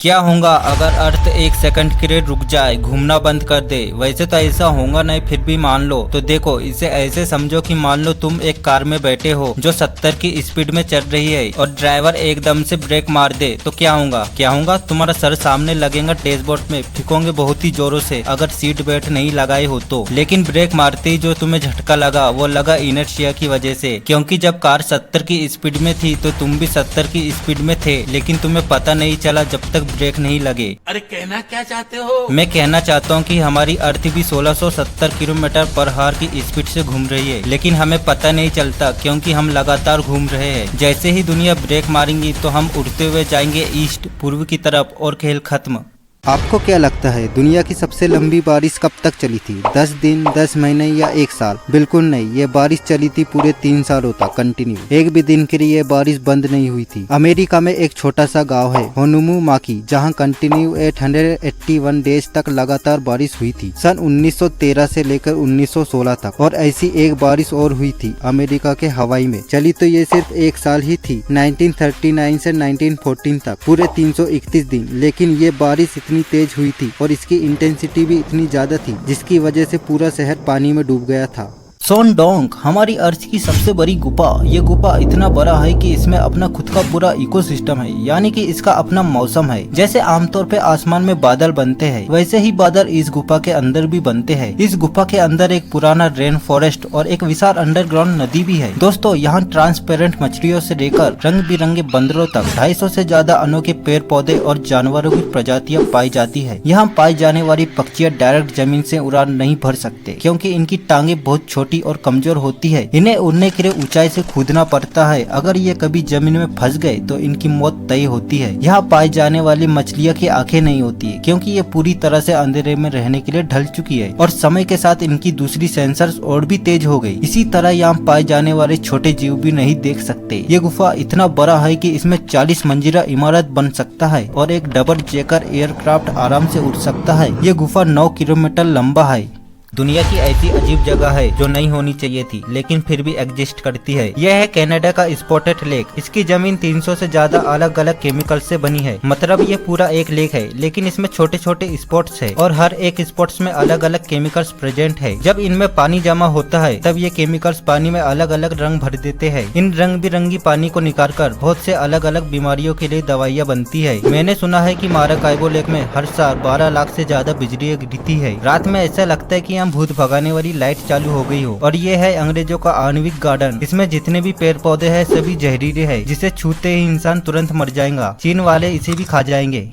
क्या होगा अगर अर्थ एक सेकंड के लिए रुक जाए, घूमना बंद कर दे। वैसे तो ऐसा होगा नहीं, फिर भी मान लो तो देखो, इसे ऐसे समझो कि मान लो तुम एक कार में बैठे हो जो 70 की स्पीड में चल रही है और ड्राइवर एकदम से ब्रेक मार दे तो क्या होगा? तुम्हारा सर सामने लगेगा डैशबोर्ड में, फिकोगे बहुत ही जोरों से अगर सीट बेल्ट नहीं लगाए हो तो। लेकिन ब्रेक मारते ही जो तुम्हें झटका लगा वो लगा इनर्शिया की वजह से, क्योंकि जब कार 70 की स्पीड में थी तो तुम भी 70 की स्पीड में थे, लेकिन तुम्हें पता नहीं चला जब तक ब्रेक नहीं लगे। अरे कहना क्या चाहते हो? मैं कहना चाहता हूँ कि हमारी अर्थ भी 1670 किलोमीटर पर हार की स्पीड से घूम रही है, लेकिन हमें पता नहीं चलता क्योंकि हम लगातार घूम रहे हैं। जैसे ही दुनिया ब्रेक मारेंगी तो हम उड़ते हुए जाएंगे ईस्ट पूर्व की तरफ और खेल खत्म। आपको क्या लगता है दुनिया की सबसे लंबी बारिश कब तक चली थी? 10 दिन, 10 महीने या 1 साल? बिल्कुल नहीं, ये बारिश चली थी पूरे 3 सालों तक कंटिन्यू। एक भी दिन के लिए ये बारिश बंद नहीं हुई थी। अमेरिका में एक छोटा सा गांव है होनुमू माकी, जहां कंटिन्यू 881 डेज तक लगातार बारिश हुई थी, सन 1913 से लेकर 1916 तक। और ऐसी एक बारिश और हुई थी अमेरिका के हवाई में, चली तो ये सिर्फ 1 साल ही थी, 1939 से 1914 तक, पूरे 331 दिन। लेकिन ये बारिश इतनी तेज हुई थी और इसकी इंटेंसिटी भी इतनी ज्यादा थी जिसकी वजह से पूरा शहर पानी में डूब गया था। सोनडोंग हमारी अर्थ की सबसे बड़ी गुफा। ये गुफा इतना बड़ा है कि इसमें अपना खुद का पूरा इकोसिस्टम है, यानी कि इसका अपना मौसम है। जैसे आमतौर पे आसमान में बादल बनते हैं, वैसे ही बादल इस गुफा के अंदर भी बनते हैं। इस गुफा के अंदर एक पुराना रेन फॉरेस्ट और एक विशाल अंडरग्राउंड नदी भी है। दोस्तों, यहाँ ट्रांसपेरेंट मछलियों से लेकर रंग बिरंगे बंदरों तक 250 से ज्यादा अनोखे पेड़ पौधे और जानवरों की प्रजातियाँ पाई जाती है। यहाँ पाई जाने वाली पक्षियाँ डायरेक्ट जमीन से उड़ान नहीं भर सकते क्योंकि इनकी टांगे बहुत छोटी और कमजोर होती है। इन्हें उड़ने के लिए ऊंचाई से कूदना पड़ता है। अगर ये कभी जमीन में फंस गए तो इनकी मौत तय होती है। यहाँ पाई जाने वाली मछलियाँ की आंखें नहीं होती है क्योंकि ये पूरी तरह से अंधेरे में रहने के लिए ढल चुकी है और समय के साथ इनकी दूसरी सेंसर्स और भी तेज हो गई। इसी तरह यहाँ पाए जाने वाले छोटे जीव भी नहीं देख सकते। ये गुफा इतना बड़ा है कि इसमें 40 मंजिला इमारत बन सकता है और एक डबल डेकर एयरक्राफ्ट आराम से उड़ सकता है। ये गुफा 9 किलोमीटर लंबा है। दुनिया की ऐसी अजीब जगह है जो नहीं होनी चाहिए थी लेकिन फिर भी एग्जिस्ट करती है। यह है कनाडा का स्पॉटेड लेक। इसकी जमीन 300 से ज्यादा अलग अलग केमिकल से बनी है। मतलब ये पूरा एक लेक है, लेकिन इसमें छोटे छोटे स्पॉट्स है और हर एक स्पॉट्स में अलग अलग केमिकल्स प्रेजेंट है। जब इनमें पानी जमा होता है तब ये केमिकल्स पानी में अलग अलग रंग भर देते हैं। इन रंग बिरंगी पानी को निकाल कर बहुत से अलग अलग बीमारियों के लिए दवाइयाँ बनती है। मैंने सुना है कि माराकाइबो लेक में हर साल 12 लाख से ज्यादा बिजली गिरती है। रात में ऐसा लगता है कि यहाँ भूत भगाने वाली लाइट चालू हो गई हो। और ये है अंग्रेजों का आणविक गार्डन। इसमें जितने भी पेड़ पौधे हैं सभी जहरीले हैं, जिसे छूते ही इंसान तुरंत मर जाएगा। चीन वाले इसे भी खा जाएंगे।